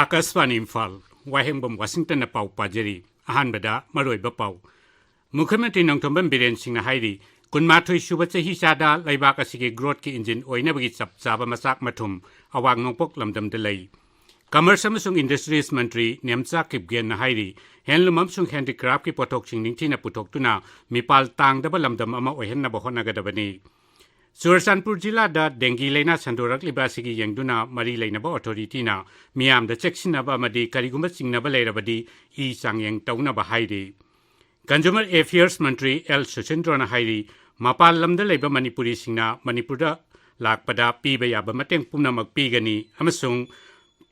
Akaswan Imphal, Wahengbam Washington Pau Pajari, Ahanbada, Maroi Bapau. Mukhamantri Nongthomban Biren Singh Hairi, Kunmathoi Subacha Hisada, Laibaka Sige Growth Ki Engine, Oinabagi Saba Masak Matum, Awang Nongpok Lamdam Delay. Commerce Samsung Industries Mantri, Nemsa Kipgen Hairi, Henlum Amsung Handicraft Ki Potok Sing Ningtina Putok Tuna, Mipal Tang Daba Lamdam Ama Ohenna Bohonagadabani. Sursanpur Jilla da Dengi Lena Sandorak Libasigi Yangduna, Mari Lainaba Authority na, Miam the Chexinaba Madi, Kariguma Singnaba Lerabadi, E Sang Yang Tauna Bahidi. Consumer Affairs Mantri L. Suchendrona Hairi, Mapal Lamda Labor Manipuri Singna, Manipura, Lakpada, Pibaya Bamateng Puna Magpigani, Amasung,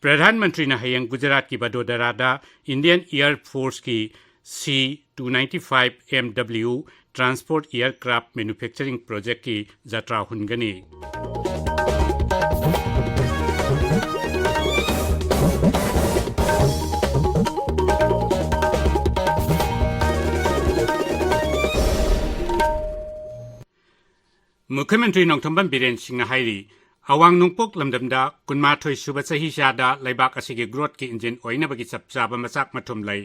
Pradhan Mantri na Hayang Gujarat ki Badodarada, Indian Air Force ki C-295 MW, Transport Aircraft Manufacturing Project की जत्रा हुनगनी मुख्यमंत्री नोंगथोंबन villain Singh हाइरी अवांग Nongpok लमदमदा कुनमाथोय सुबा सही शादा लाइबाक असिगे growth की engine ओइनबगी चपचाबा मसाक मथुम लै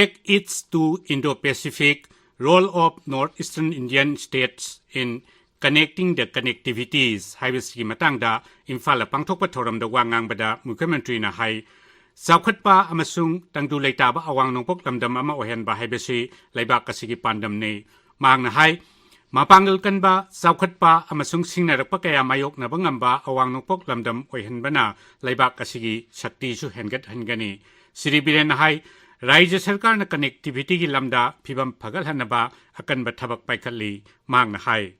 एक Yeats to Indo-Pacific Role of Northeastern Indian States in Connecting the Connectivities Haibasi Matangda, Imphal Pangthokpa Thoramda Wangangbada, Mukhyamantri na hai, Saukhatpa Amasung Tangdu Laitaba Awang Nongpok Lamdam Ama Ohenba Haibasi, Laibak Kasigi Pandam ne, Mang na hai, Mapangal Kanba, Saukhatpa Amasung Singnarakpa Kaya Mayok na Bangamba, Awang Nongpok Lamdam Ohenbana, Laibak Kasigi, Shakti Su Hengat Hangani, Siribiren na hai, Raja Sarkar na connectivity ki lamda phibam phagal hanaba akan bathabak paikali mang na hai.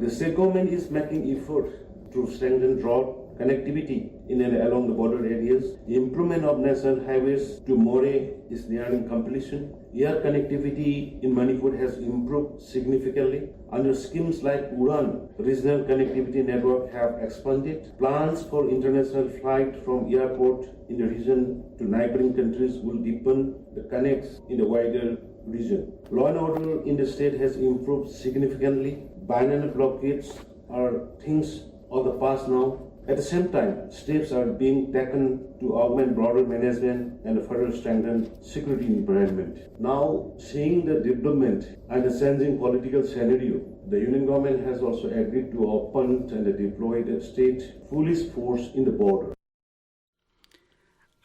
The state government is making effort to strengthen road connectivity in and along the border areas. The improvement of national highways to More is nearing completion. Air connectivity in Manipur has improved significantly. Under schemes like UDAN, regional connectivity network have expanded. Plans for international flight from airport in the region to neighboring countries will deepen the connects in the wider region. Law and order in the state has improved significantly. Binary blockades are things of the past now. At the same time, steps are being taken to augment border management and further strengthen security environment. Now, seeing the development and the changing political scenario, the Union government has also agreed to open and deploy the state police force in the border.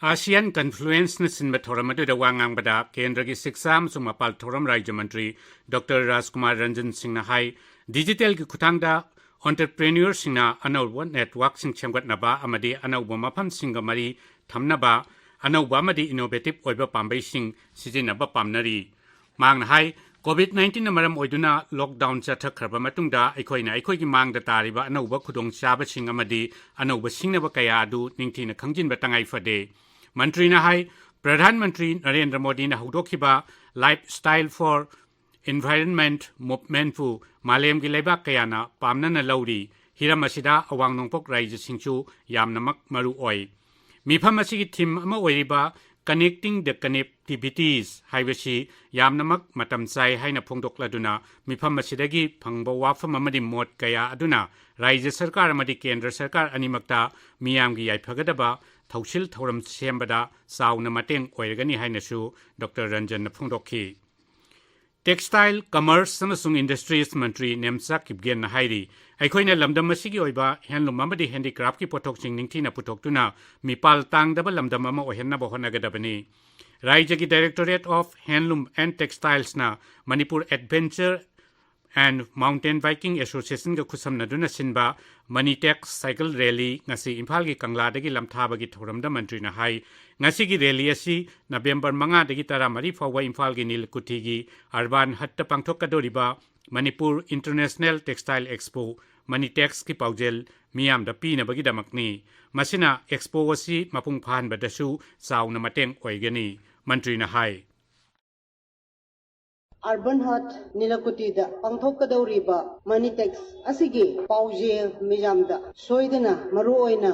ASEAN Confluence na sinba thoramadu da wangangbada Kendra ki Siksam Sumapal Thoram Rajya Mantri Dr. Rajkumar Ranjan Singh na hai digital ki khutangda entrepreneur singna anawba network sing chamgat naba amadi anawba mafam singa mari thamnaba anawba amadi innovative oiba pambai sing sijinaba pamnari mang hai COVID-19 na maram oiduna lockdown chathakhraba matungda aikhoina aikhoigi mangda tariba anawba khudong chaba sing amadi anawba singnaba kaya adu ningthina khangjinba tangai fade Mantri na hai Pradhan Mantri Narendra Modi na hudokhiba lifestyle for Environment Movement fu Malem gi leibak kayana pamna na lauri hiram asida awang nongpok raija singchu yamnamak maru oi mifam asigi thim ama oiriba Connecting the Connectivities haibasi yamnamak matam sai haina phongdokladuna mifam asidagi phangba wafam amadi mot kaya aduna raija sarkar amadi kendra sarkar animakta miyam gi yaifagadaba thausil thoram sembada sauna mateng oirgani hainasu Dr. Ranjan na phongdokhi Textile, Commerce, Samsung Industries Mantri Nemsa Kipgen na hairi. Aikhoina lamdam masigi oiba handloom amadi handicraft ki potok sing ningthina putok tuna mipal tang daba lamdam ama ohenna bohonagadabani. Raija ki Directorate of Handloom and Textiles na Manipur Adventure and Mountain Biking Association ga khusam naduna sinba Manitex Cycle Rally ngasi Imphal gi Kangla dagi lamthaba gi thoramda mantri na hai ngasi gi rally asi November 5 dagi 13 fawa Imphal gi Nilkuthi gi Urban Hatta pangthokadoriba Manipur International Textile Expo Manitex ki paujel miyam da pina bagi damakni masina expo asi mapung phan badasu sauna mateng oigani mantri na hai Urban Hut Nilakuti da Pangthokadoriba Manitex asigi paujel mijamda soidana maruoina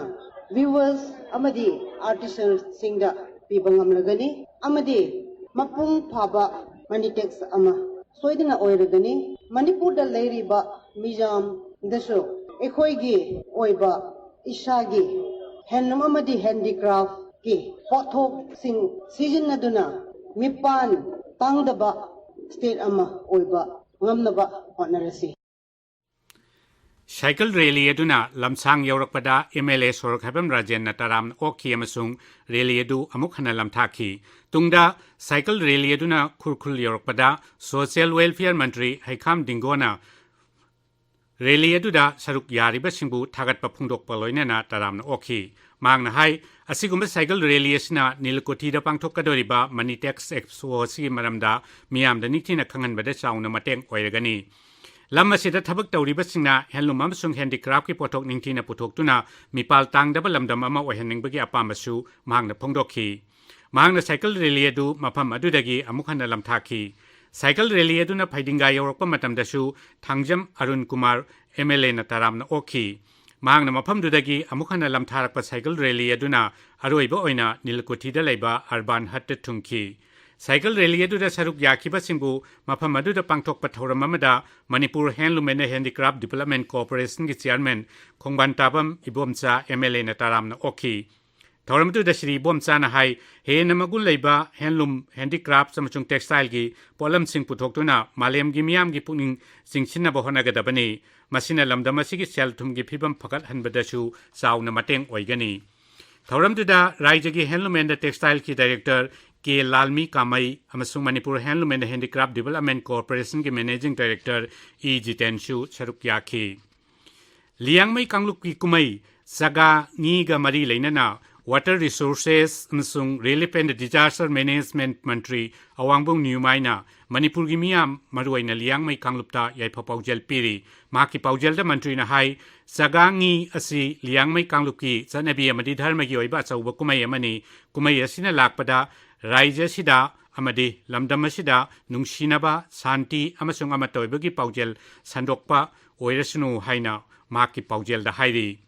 viewers amadi artisans singda pibangamlagani amadi mapung phaba manitex ama soidina oiragani manipur da leiriba mijam daso ekhoigi oiba ishagi handloom amadi handicraft ki pothok sing sizinaduna mipan tangdaba state ama oiba ngamnaba honarasi Cycle rally aduna lamsang yaurakpada MLA Sorakhabam Rajan Nataram Oki amasung rally adu amuk hana lamthaki tungda cycle rally aduna khurkhul yaurakpada Social Welfare Mantri Haikam Dingona rally aduda saruk yariba singbu thagatpa phungdok paloinana taramna oki mangna hai asigumba cycle rally asina nilkoti da pangthokadoriba Manitex Expo si maramda miyamda nikthina khanganbada chauna mateng oiragani Lama sida thabak tawribasingna handloom amasung handicraft ki pothok ningthina puthokhtuna mipal tangdaba lamdam ama oihanningbagi apamasu mahangna phongdokhi mahangna cycle rally adu mafam adudagi amuk hana lamthaki cycle rally aduna phaidinga yawrakpa matamdasu thangjam Arun Kumar MLA na taramna okhi mahangna mafamdudagi amuk hana lamtharakpa cycle rally aduna aroiba oina nilkothida leiba urban hut thungki Cycle rally aduda saruk yakiba singbu mafam aduda pangthokpa thoram amada Manipur Handloom and Handicraft Development Corporation ki chairman Khongban Tabam Ibomcha MLA na taramna okhi thoram aduda Shri Ibomcha na hai he namagun leiba handloom handicraft samachung textile gi polam sing puthoktuna malem gi miyam gi pungning singsinna bohonagadabani masina lamdam asigi selthum gi phibam phakat hanbadasu sauna mateng oigani thoram aduda raijagi handloom and textile ki director K. Lalmi Kamai amasung Manipur Handloom and Handicraft Development Corporation ki Managing Director E. Jitenshu Charukyaki. Liangmai Kangluk ki kumai saga ngiga mari leinana Water Resources amasung Relief and Disaster Management Mantri Wahengbam Newmaina Manipur gi miyam maruaina liangmai kanglupta yaipa paujel piri maki paujelda mantri na hai saga ngi asi liangmai kangluki chanabi amadi dharma gi oiba chauba kumai amani kumai asina lakpada Raija sida amadi lamdam sida nungsinaba santi amasung amatoibagi paujel sandokpa oirasunu haina maki paujel da hairi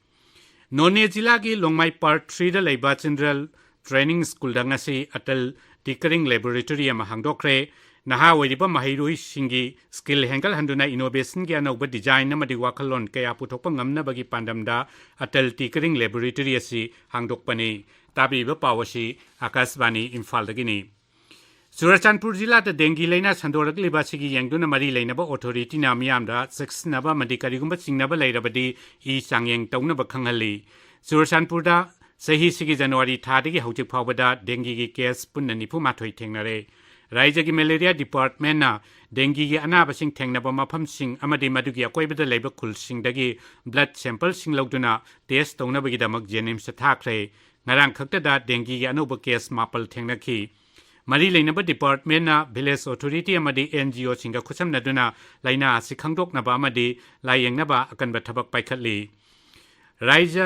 None jila gi longmai part 3 da leiba General Training School da ngasi atal tinkering laboratory ama hangdokre naha oiriba mahirui singi skill hangal handuna innovation gi anauba design amadi wakhalon kaya puthokpa ngamna bagi pandamda atal tinkering laboratory asi hangdokpani tabiba pawasi Akashvani Imphal dagini Churachandpur jila da dengi leina sandorak liba sigi yangduna mari leinaba authority na miyamda sexnaba medikarigumba singnaba leirabadi I changyeng taunaba khanghalli Churachandpur da sahi sigi January thadagi hautik phawbada dengi gi case punna nipu mathoi thengnare Raijagi Malaria Department na dengi gi anaba sing thengnaba mafam sing amadi madugi akoibada leiba khul singdagi blood sample sing lawduna test taunabagi damak jenim sa thakre ngarang khakta da dengi gi anuba case mapal thengnakhi Mari leinaba department na village authority amadi NGO singa khusam naduna laina sikhangdok naba amadi layengnaba akanba thabak paikhatli Raija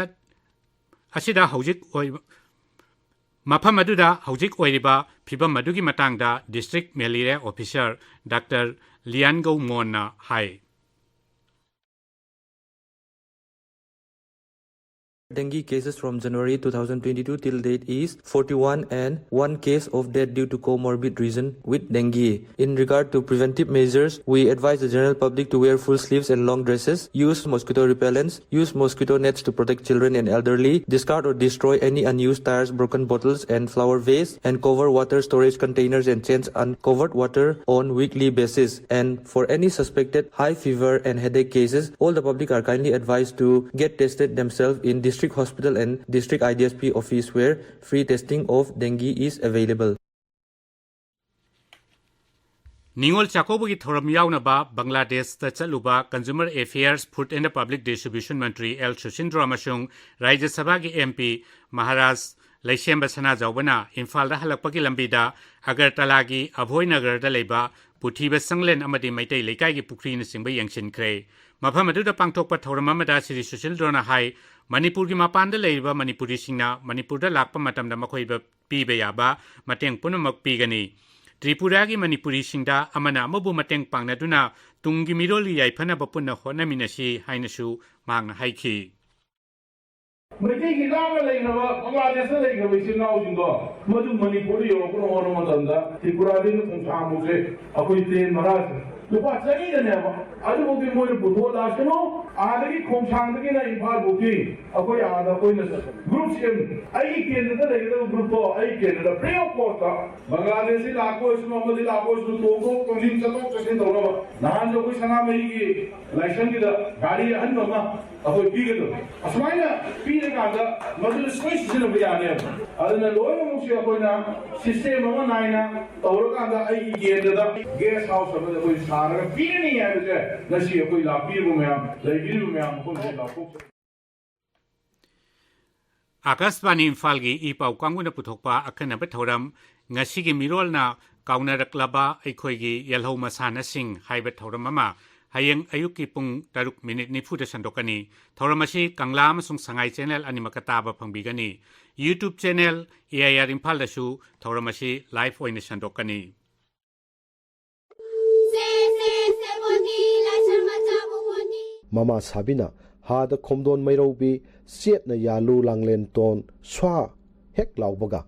asida haujik oi mafam aduda haujik oiriba phibam madugi matangda district malaria officer Dr. Liangau Mona hai Dengue cases from January 2022 till date is 41 and 1 case of death due to comorbid reason with dengue. In regard to preventive measures, we advise the general public to wear full sleeves and long dresses, use mosquito repellents, use mosquito nets to protect children and elderly, discard or destroy any unused tires, broken bottles and flower vase, and cover water storage containers and change uncovered water on weekly basis. And for any suspected high fever and headache cases, all the public are kindly advised to get tested themselves in district hospital and district IDSP office where free testing of dengue is available. Ningol Chakobugi Thoram Yaunaba, Bangladesh, the Chaluba, Consumer Affairs, Food and Public Distribution Mantri L. Sushindra Mashung, Rajya Sabha MP, Maharaj, Laishemba Sana Zaubana, Imphal da Halakpaki Lambida, Agartalagi, Avoy Nagar da Leba, Puthiba Sanglen Amadi Maitei Lekagi Pukri Singba Yangshin Kray. Maphamadu da Pangtokpa Thoramamada Sri Sushindra Hai, Manipur gi mapanda leiba Manipuri singna Manipur da lakpa matamda makoiba piba yaba mateng punamak pigani Tripura gi Manipuri singda amana amabu mateng pangnaduna tungi miroli yaifana bapunna honaminasi hainasu mangna haiki ꯃꯩꯇꯩꯒꯤ ꯂꯥꯞꯅ ꯂꯩꯈ꯭ꯔꯕ ꯕꯪꯒ꯭ꯂꯥꯗꯦꯁꯇ ꯂꯩꯈ꯭ꯔꯕ ꯏꯆꯤꯜ ꯏꯅꯥꯎꯁꯤꯡꯗꯣ ꯃꯗꯨ ꯃꯅꯤꯄꯨꯔꯗ ꯌꯧꯔꯛꯄꯅ ꯍꯣꯠꯅ ꯃꯇꯝꯗ ꯇ꯭ꯔꯤꯄꯨꯔꯥꯗꯒꯤ ꯈꯣꯡꯁꯥꯡꯕꯨꯁꯦ ꯑꯩꯈꯣꯏ ꯇ꯭ꯔꯦꯟ ꯚꯔꯥꯁꯦ ꯂꯨꯄꯥ ꯆꯅꯤꯗꯅꯦꯕ ꯑꯗꯨꯐꯥꯎꯗꯤ ꯃꯣꯏꯅ ꯄꯨꯊꯣꯛꯑ ꯂꯥꯛꯁꯅꯨ ꯑꯥꯗꯒꯤ ꯈꯣꯡꯁꯥꯡꯗꯒꯤꯅ ꯏꯝꯐꯥꯜ ꯐꯥꯎꯗꯤ ꯑꯩꯈꯣꯏ ꯑꯥꯗ ꯑꯩꯈꯣꯏꯅ ꯒ꯭ꯔꯨꯞ ꯁꯦꯝ ꯑꯩꯒꯤ ꯀꯦꯟꯗ꯭ꯔꯗ ꯂꯩꯒꯗꯕ ꯒ꯭ꯔꯨꯞꯇꯣ ꯑꯩꯒꯤ ꯀꯦꯟꯗ꯭ꯔꯗ ꯐ꯭ꯔꯤ ꯑꯣꯐ ꯀꯣꯁꯇ ꯕꯪꯒ꯭ꯂꯥꯗꯦꯁꯁꯤ ꯂꯥꯛꯄ ꯑꯣꯏꯁꯅꯨ ꯑꯃꯗꯤ ꯂꯥꯛꯄ ꯑꯣꯏꯁꯅꯨ ꯇꯣꯡꯊꯣꯛ ꯇꯣꯡꯁꯤꯟ ꯆꯠꯊꯣꯛ ꯆꯠꯁꯤꯟ ꯇꯧꯅꯕ ꯅꯍꯥꯟꯁꯨ ꯑꯩꯈꯣꯏ ꯁꯅꯥꯃꯍꯤꯒꯤ ꯂꯥꯏꯁꯪꯒꯤꯗ ꯒꯥꯔꯤ ꯑꯍꯟꯕ ꯑꯃ ꯑꯩꯈꯣꯏ ꯄꯤꯒꯗꯕ ꯑꯁꯨꯃꯥꯏꯅ ꯄꯤꯔꯀꯥꯟꯗ ꯃꯗꯨꯗ ꯁꯣꯏ ꯁꯤꯖꯤꯟꯅꯕ ꯌꯥꯅꯦꯕ ꯑꯗꯨꯅ ꯂꯣꯏꯅꯃꯛꯁꯦ ꯑꯩꯈꯣꯏꯅ ꯁꯤꯁꯇꯦꯝ ꯑꯃ ꯅꯥꯏꯅ ꯇꯧꯔꯀꯥꯟꯗ ꯑꯩꯒꯤ ꯀꯦꯟꯗ꯭ꯔꯗ ꯒꯦꯁ ꯍꯥꯎꯁ ꯑꯃꯗ ꯑꯩꯈꯣꯏ ꯁꯥꯔꯒ ꯄꯤꯔꯅꯤ ꯍꯥꯏꯕꯁꯦ ꯉꯁꯤ ꯑꯩꯈꯣꯏ ꯂꯥꯛꯄꯤꯔꯤꯕ ꯃꯌꯥꯝ ꯂꯩꯕꯤꯔꯤꯕ ꯃꯌꯥꯝ ꯑꯩꯈꯣꯏ ꯂꯥꯎꯊꯣꯛꯆꯩ Akashvani Imphal-gi ipau kanguna puthokpa akhanaba thoram ngasigi mirolna kaunaraklaba aikhoigi yalhau masanasing haiba thoram ama hayeng ayuki pung 6 minute nifuda sandokani thoram asi kangla amasung sangai channel animaka taba phangbigani YouTube channel AIR Imphal dasu thoram asi live oina sandokani Mama Sabina hada khomdon mairobi sietna yalu langlen ton swa hek laubaga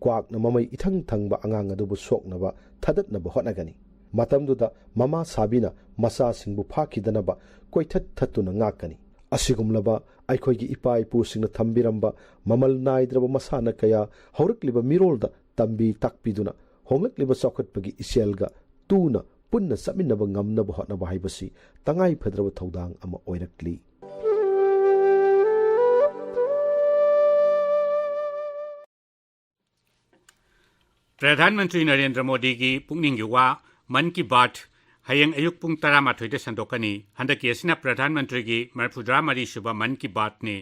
kwak na mamai ithang thangba angang adubu soknaba thadatnaba hotnagani matamduda Mama Sabina masa singbu phakidanaba koithat thatuna ngakani asigumlaba aikhoigi ipa ipu singna thambiramba mamal naidraba masana kaya haurakliba mirolda tambi takpiduna honglakliba chokhatpagi iselga tuna punna saminaba ngamnaba hotnaba haibasi tangai phadraba thodang ama oirakli Pradhanmantri Narendra Modi gi pungning yuwa Man Ki Baat hayeng ayuk pung 12 sandokani handaki asina Pradhanmantri gi marphudra mari shuba Man Ki Baat ni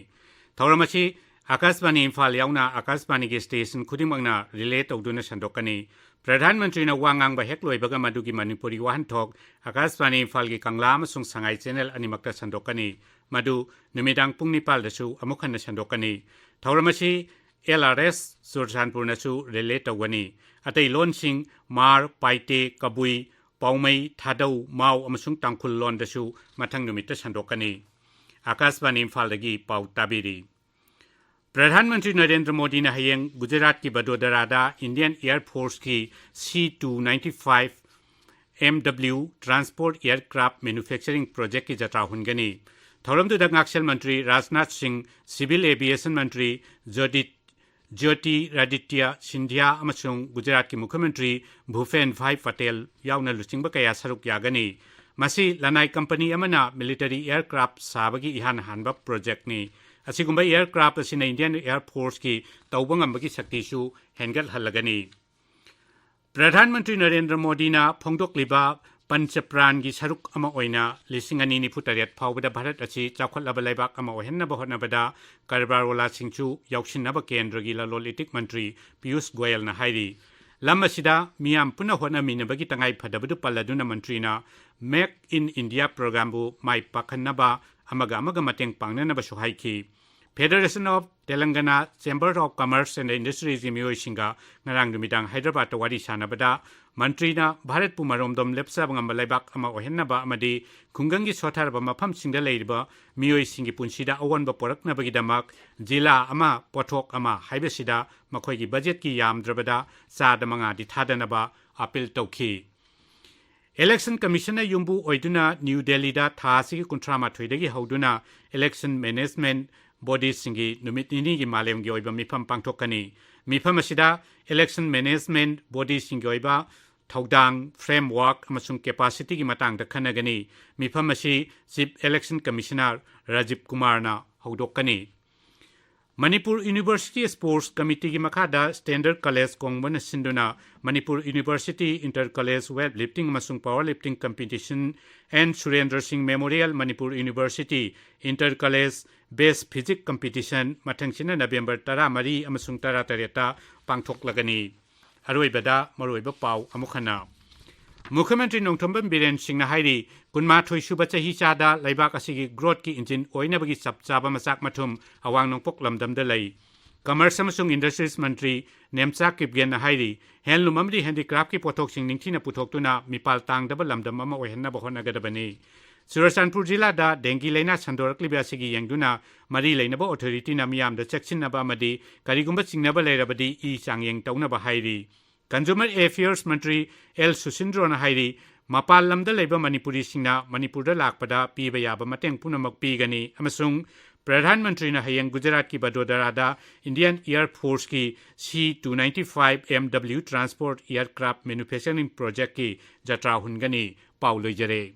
thoramasi Akashvani Imphal yauna Akashvani gi station khudimangna relay tawduna sandokani Pradhanmantri na wangang ba hekloi baga madugi Manipuri wahanthok Akashvani Imphal gi kangla amasung sangai channel animakta sandokani madu numidang pung 9 dasu amukhanna sandokani thoramasi LRS Surjanpur nasu relay tawani atai lonsing mar paite kabui paumai thadau mau amasung tangkhul lon dasu mathang numita sandokani Akashvani Imphal dagi pau tabiri Pradhanmantri Narendra Modi na hayeng Gujarat ki Vadodara da Indian Air Force ki C295 MW Transport Aircraft Manufacturing Project ki jatra hungani thoramdu da Ngakshal Mantri Rajnath Singh Civil Aviation Mantri Jyoti Raditya Sindhya amasung Gujarat ki Mukhyamantri Bhupen Bhai Patel yauna luchingba kaya saruk yagani masi lanai company amana military aircraft sabagi ihan hanba project ni asigumba aircraft asina Indian Air Force ki tawbangambagi sakti su hengal halagani Pradhanmantri Narendra Modi na phongdokliba Panchapran gi saruk ama oina lisingani ni futariat phawbada Bharat achi chakhotlaba laibak ama ohenna bahonabada karbarwala singchu yauksinaba kendra gi lalolitik mantri Piyush Goyal na hairi lamasida miyam puna hona minabagi tangai phadabadu palladuna mantrina Make in India program bu mai pakhanaba amaga mateng pangnanaba suhaiki Federation of Telangana Chamber of Commerce and Industries Imyo Singa ngarang dumidang Hyderabad wari sanabada Mantrina Bharat Pumaromdom lepsa bangamba laibak ama ohennaba amadi khungangi sotharba mafam singda leiriba miyoi singi punsida awanba poraknabagi damak jila ama pothok ama haibesida makhoigi budget ki yamdrabada sada manga di thadanaba appeal tawki Election Commissioner Yumbu Oiduna New Delhi da thasi kuntrama thoidagi hauduna election management body singi numit nini gi malem gi oiba mifam pangthokani mifam asida election management body singi oiba thaudang framework amasung capacity gi matang da khanagani mifam asi chief election commissioner Rajiv Kumar na haudokani Manipur University Sports Committee gi makhada Standard College kongbana sinduna Manipur University Inter College Weightlifting amasung Powerlifting Competition and Surendra Singh Memorial Manipur University Inter College Best Physics Competition mathangchina November 13 amasung 18 pangthoklagani aroibada maroiba pau amukhana Mukhyamantri Nongthambam Biren Singh na hairi kunma thoisuba chahi chada laibak asigi growth ki engine oinabagi chapchaba masak mathum awang nongpok lamdamda lai Commerce amasung Industries Mantri Nemchak Kipgen na hairi handloom amri handicraft ki pothok sing ningthina puthoktuna mipal tangdaba lamdam ama ohenna bahona gadabani Churachandpur jilada dengue laina sandorakliba asigi yengduna mari lainaba authority na miyamda cheksinaba amadi karigumba chingnaba lairabadi I changyeng taunaba hairi. Consumer Affairs Mantri L Susindrona hairi mapal lamda leiba Manipuri singna Manipurda lakpada piba yaba mateng punamak pigani amasung Pradhan Mantri na hayang Gujarat ki Badodarada Indian Air Force ki C-295 MW Transport Aircraft Manufacturing Project ki jatra hungani Paulo Jare.